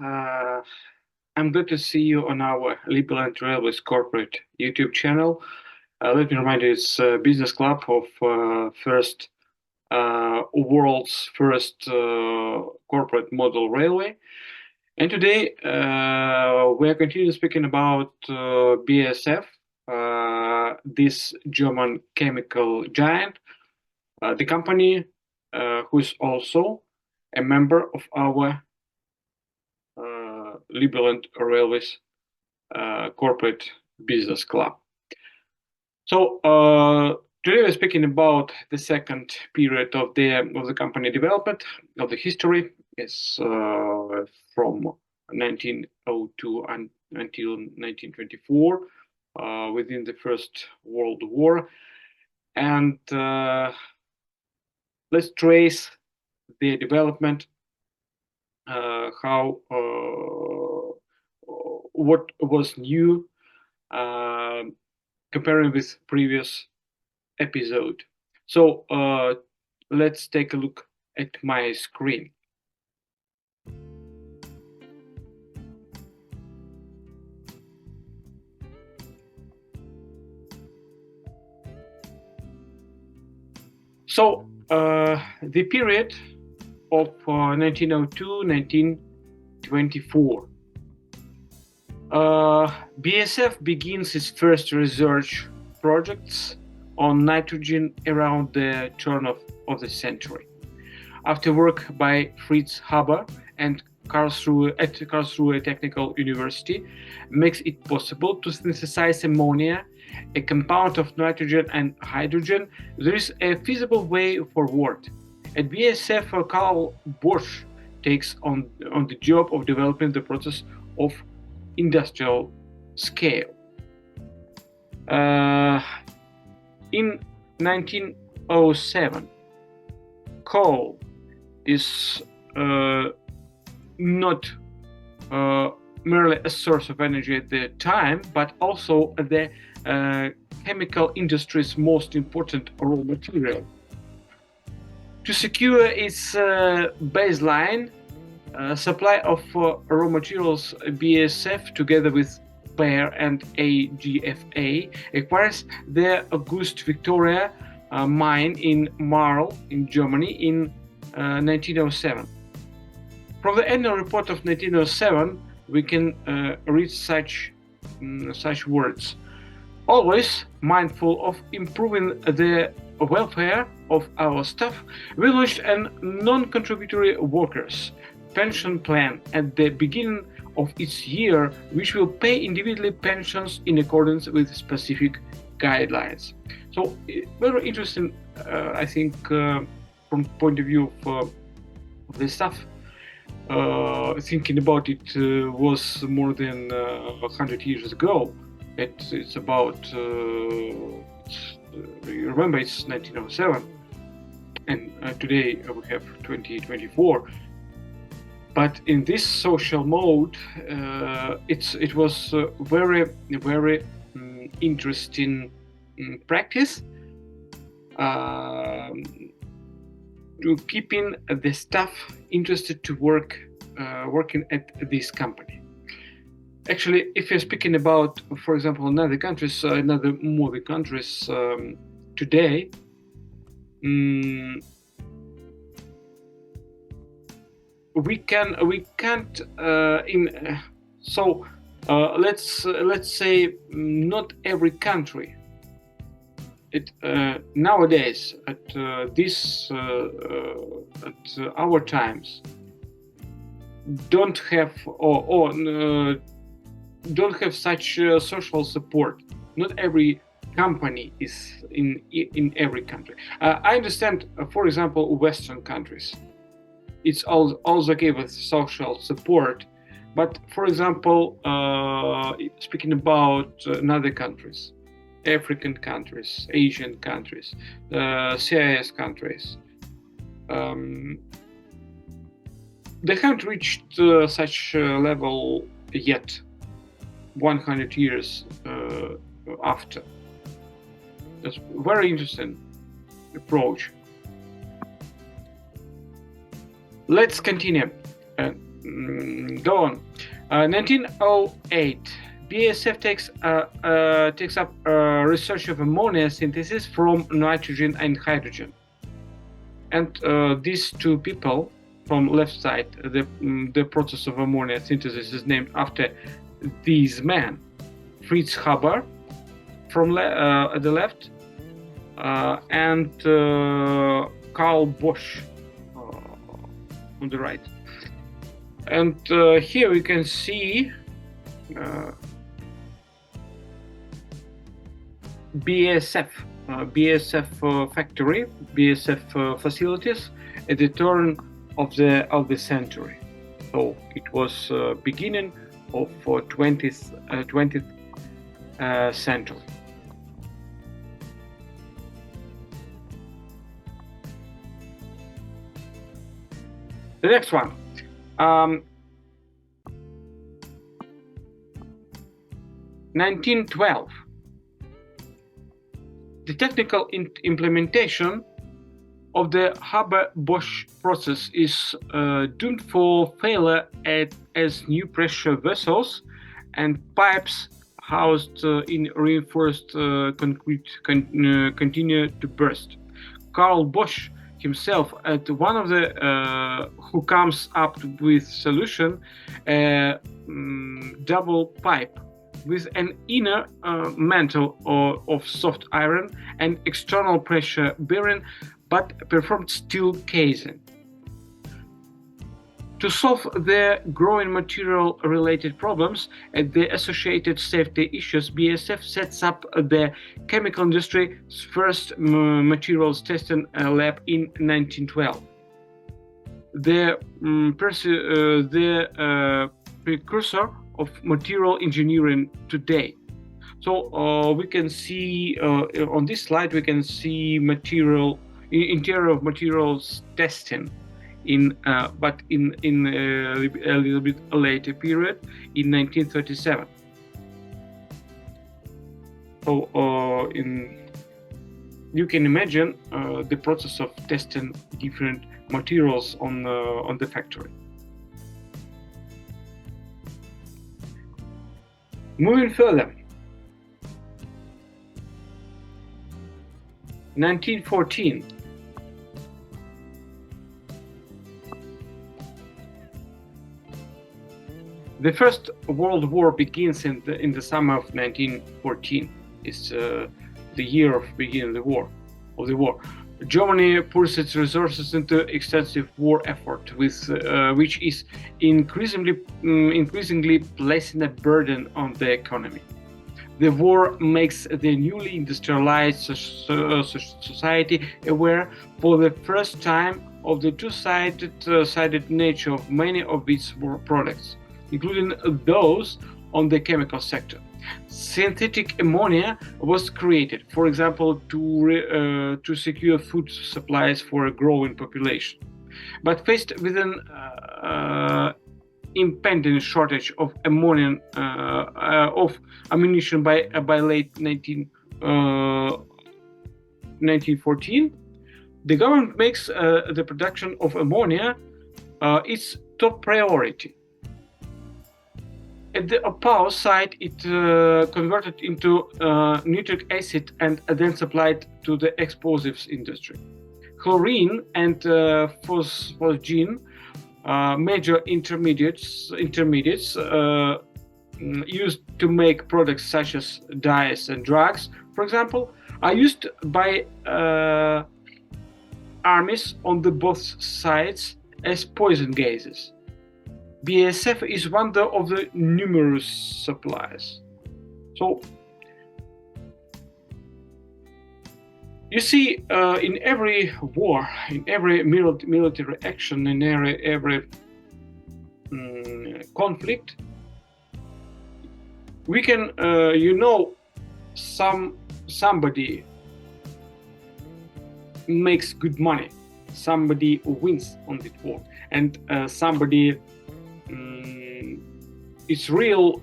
Uh, I'm glad to see you on our Liberland Railways corporate YouTube channel. Let me remind you, it's a business club of world's first corporate model railway. And today we are continuing speaking about BASF, this German chemical giant, the company who is also a member of our Liberland Railways corporate business club. So today we're speaking about the second period of the company development, of the history. It's from 1902 until 1924, within the First World War, and let's trace the development, what was new, comparing with previous episode. So let's take a look at my screen. So the period of 1902-1924. BASF begins its first research projects on nitrogen around the turn of the century. After work by Fritz Haber and Karlsruhe Technical University makes it possible to synthesize ammonia, a compound of nitrogen and hydrogen, there is a feasible way forward. At BASF, Karl-Bosch takes on the job of developing the process of industrial scale. In 1907, coal is not merely a source of energy at the time, but also the chemical industry's most important raw material. To secure its baseline supply of raw materials, BASF, together with Bayer and AGFA, acquires the August Victoria mine in Marl in Germany in 1907. From the annual report of 1907, we can read such words: always mindful of improving the welfare of our staff, we launched a non-contributory workers' pension plan at the beginning of its year, which will pay individually pensions in accordance with specific guidelines. So very interesting, I think, from point of view of the staff. Thinking about it was more than 100 years ago. It's about, remember, it's 1907, and today we have 2024. But in this social mode, it was very interesting practice to keeping the staff interested to working at this company. Actually, if you're speaking about, for example, another modern countries today, we can't let's say not every country nowadays at our times don't have don't have such social support. Not every company is in every country. I understand, for example, Western countries. It's also okay with social support, but for example, speaking about other countries, African countries, Asian countries, CIS countries, they haven't reached such a level yet, 100 years after. That's very interesting approach. Let's continue. Go on. 1908, BASF takes up research of ammonia synthesis from nitrogen and hydrogen. And these two people from left side, the process of ammonia synthesis is named after these men: Fritz Haber from at the left, and Karl-Bosch on the right. And here we can see BASF factory, BASF facilities at the turn of the century. So it was beginning of 20th century. The next one. 1912. The technical implementation of the Haber-Bosch process is doomed for failure as new pressure vessels and pipes housed in reinforced concrete continue to burst. Karl-Bosch himself, at one of the who comes up with solution, double pipe with an inner mantle of soft iron and external pressure bearing but performed steel casing. To solve the growing material related problems and the associated safety issues, BASF sets up the chemical industry's first materials testing lab in 1912. The precursor of material engineering today. So we can see on this slide we can see interior of materials testing but in a little bit later period in 1937. So you can imagine the process of testing different materials on the factory. Moving further, 1914. The First World War begins in the summer of 1914. It's the year of beginning the war. Germany pours its resources into extensive war effort, with which is increasingly placing a burden on the economy. The war makes the newly industrialized society aware for the first time of the two-sided nature of many of its products, including those on the chemical sector. Synthetic ammonia was created, for example, to secure food supplies for a growing population. But faced with an impending shortage of ammunition by late 1914, the government makes the production of ammonia its top priority. At the power site, it converted into nitric acid and then supplied to the explosives industry. Chlorine and phosgene, major intermediates used to make products such as dyes and drugs, for example, are used by armies on the both sides as poison gases. BASF is one of the numerous suppliers. So you see, in every war, in every military action, in every conflict, we can, somebody makes good money, somebody wins on the war, and somebody is really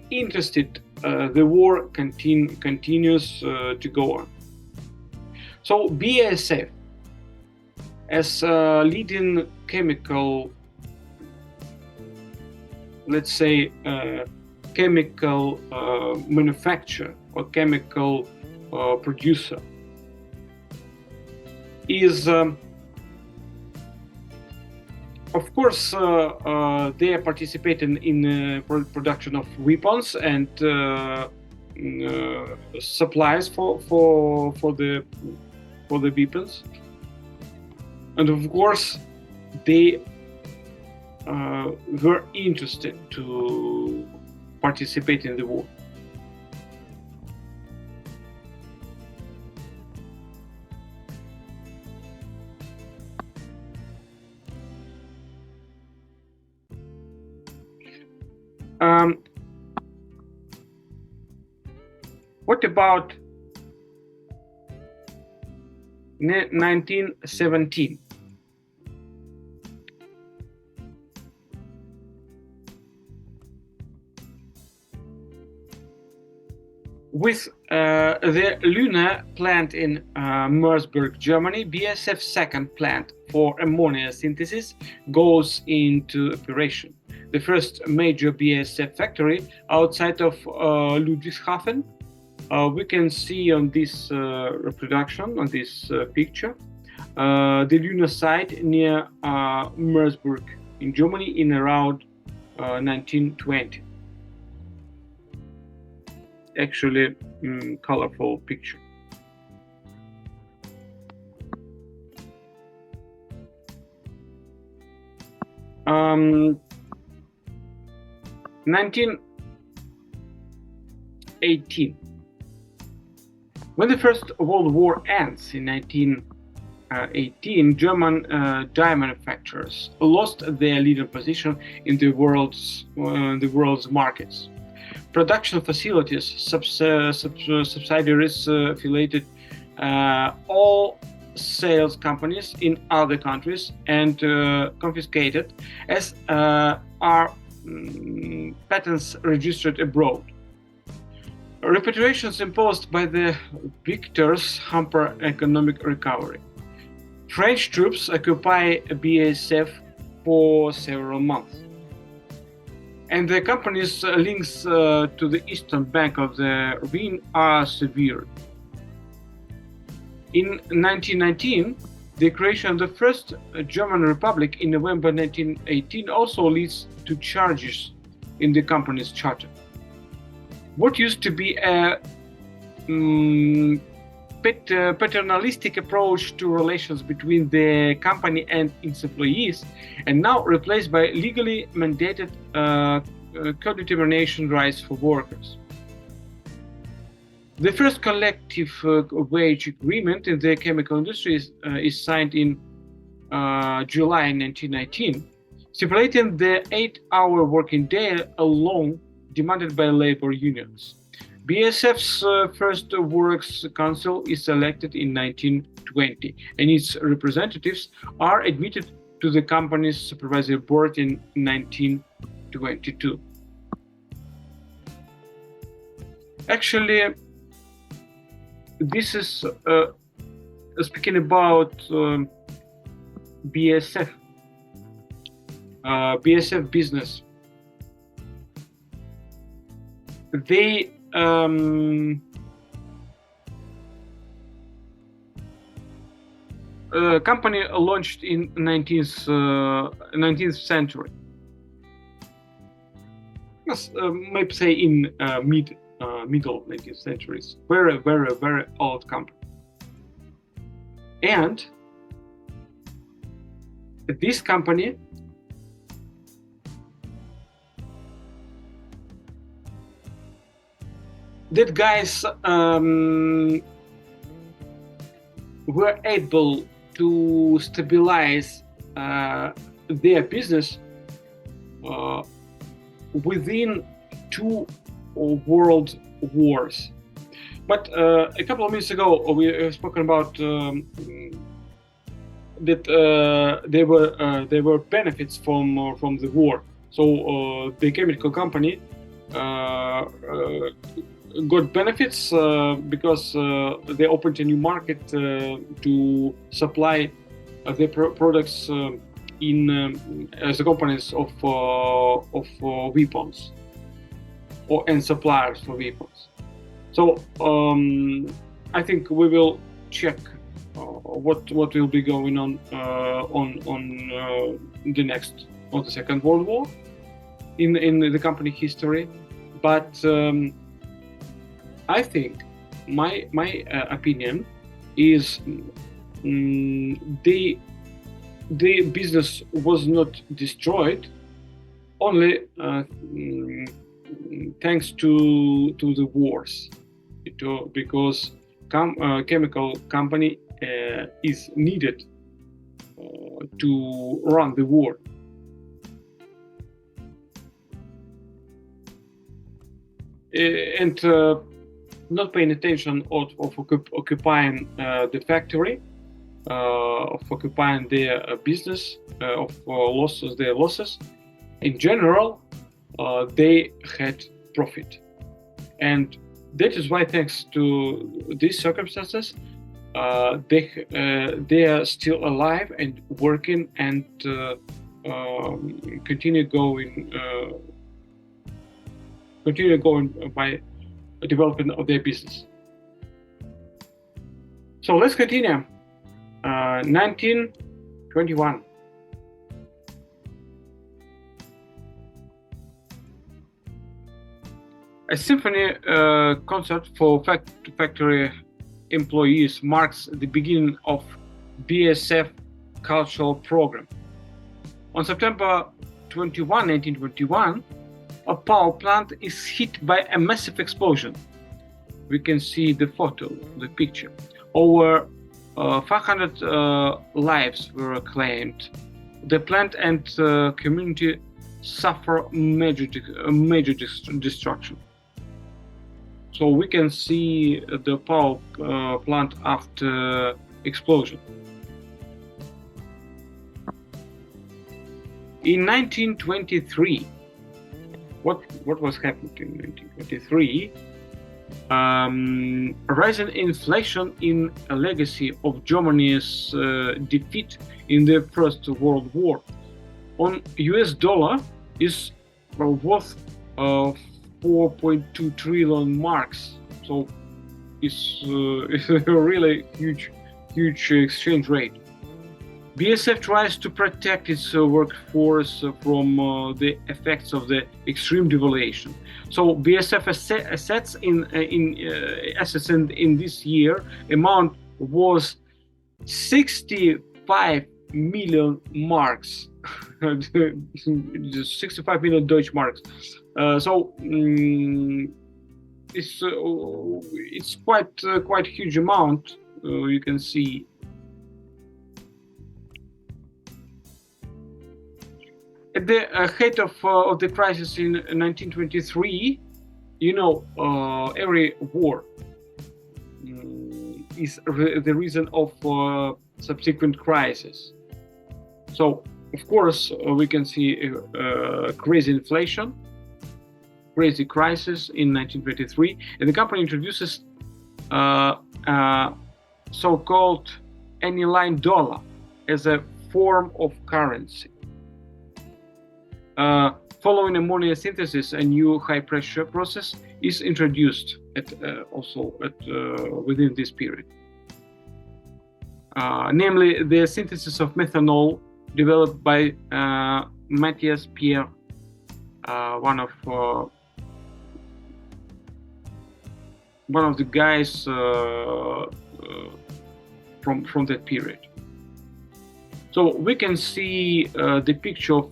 interested. The war continues to go on. So BASF as a leading chemical, let's say, chemical manufacturer or chemical producer, is of course they are participating in production of weapons and supplies for the weapons, and of course they were interested to participate in the war. What about 1917? With the Luna plant in Mersburg, Germany, BASF's second plant for ammonia synthesis goes into operation. The first major BASF factory outside of Ludwigshafen. We can see on this reproduction, on this picture, the Luna site near Mersburg in Germany in around 1920. Actually, colorful picture. Um, 1918. When the First World War ends in 1918, German die manufacturers lost their leading position in the world's markets. Production facilities, subsidiaries affiliated all sales companies in other countries and confiscated, as are patents registered abroad. Repatriations imposed by the victors hamper economic recovery. French troops occupy BASF for several months, and the company's links to the eastern bank of the Rhine are severe. In 1919, the creation of the First German Republic in November 1918 also leads to changes in the company's charter. What used to be a paternalistic approach to relations between the company and its employees, and now replaced by legally mandated co-determination rights for workers. The first collective wage agreement in the chemical industry is signed in July 1919, stipulating the 8-hour working day alone demanded by labor unions. BASF's first Works Council is elected in 1920, and its representatives are admitted to the company's supervisory board in 1922. Actually, this is speaking about BASF, BASF business. They company launched in 19th century. Maybe say in middle 19th centuries. Very, very, very old company. And this company that guys were able to stabilize their business within 2 world wars. But a couple of minutes ago we have spoken about that there were benefits from the war. So the chemical company got benefits because they opened a new market to supply the products as the components of weapons and suppliers for weapons. So I think we will check what will be going on the Second World War in the company history. But I think my opinion is the business was not destroyed only thanks to the wars, because chemical company is needed to run the war. And not paying attention of occupying the factory, of occupying their business, of their losses. In general, they had profit, and that is why, thanks to these circumstances, they are still alive and working and continue going by development of their business. So let's continue. 1921. A symphony concert for factory employees marks the beginning of BASF cultural program. On September 21, 1921, a power plant is hit by a massive explosion. We can see the photo, the picture. Over 500 lives were claimed. The plant and community suffer major destruction. So we can see the power plant after explosion. In 1923, what was happening in 1923? Rising inflation in a legacy of Germany's defeat in the First World War. On US dollar is worth 4.2 trillion marks. So it's a really huge exchange rate. BASF tries to protect its workforce from the effects of the extreme devaluation. So BASF assets in this year amount was 65 million marks, 65 million Deutsche marks. So it's quite huge amount. You can see. At the height of the crisis in 1923, every war is the reason of subsequent crisis. So, of course, we can see crazy inflation, crazy crisis in 1923, and the company introduces so-called aniline dollar as a form of currency. Following ammonia synthesis, a new high-pressure process is introduced within this period. Namely, the synthesis of methanol developed by Matthias Pierre, one of the guys from that period. So we can see the picture of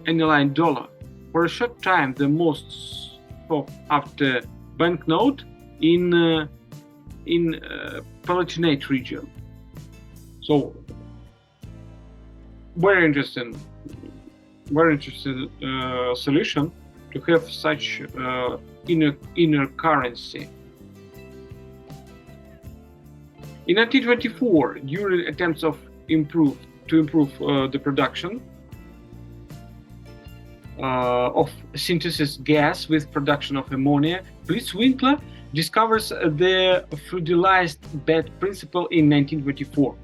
aniline dollar. For a short time, the most sought after banknote in Palatinate region. So very interesting solution to have such inner currency. In 1924, during attempts to improve the production of synthesis gas with production of ammonia, Blitzwinkler discovers the fluidized bed principle in 1924.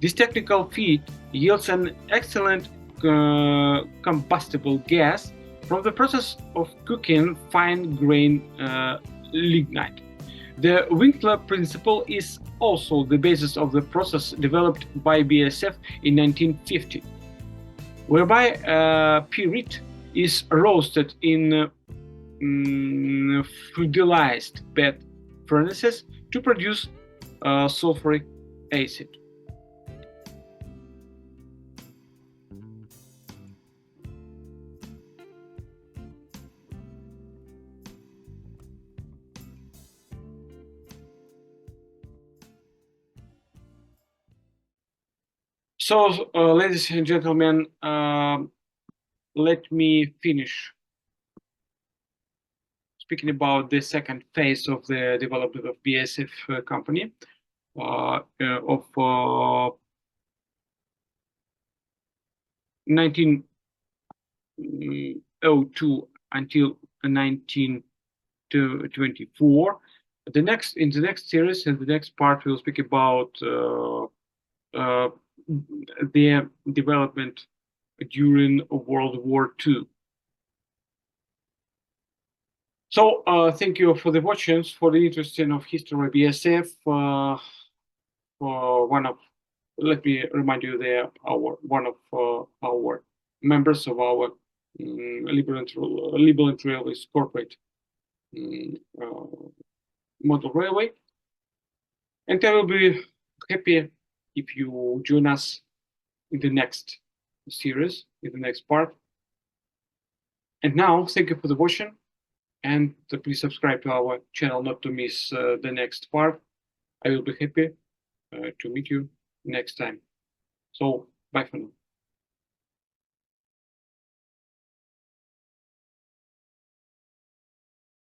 This technical feat yields an excellent combustible gas from the process of cooking fine-grained lignite. The Winkler principle is also the basis of the process developed by BASF in 1950, whereby pyrit is roasted in fertilized bed furnaces to produce sulfuric acid. So, ladies and gentlemen, let me finish speaking about the second phase of the development of BASF company of 1902 until 1924. In the next series, in the next part, we'll speak about the development during World War II. So thank you for the watchings, for the interest in of history of BASF. Let me remind you, one of our members of our liberlandrailwayscorporate model railway, and I will be happy if you join us in the next series, in the next part. And now, thank you for the watching, and please subscribe to our channel not to miss the next part. I will be happy to meet you next time. So, bye for now.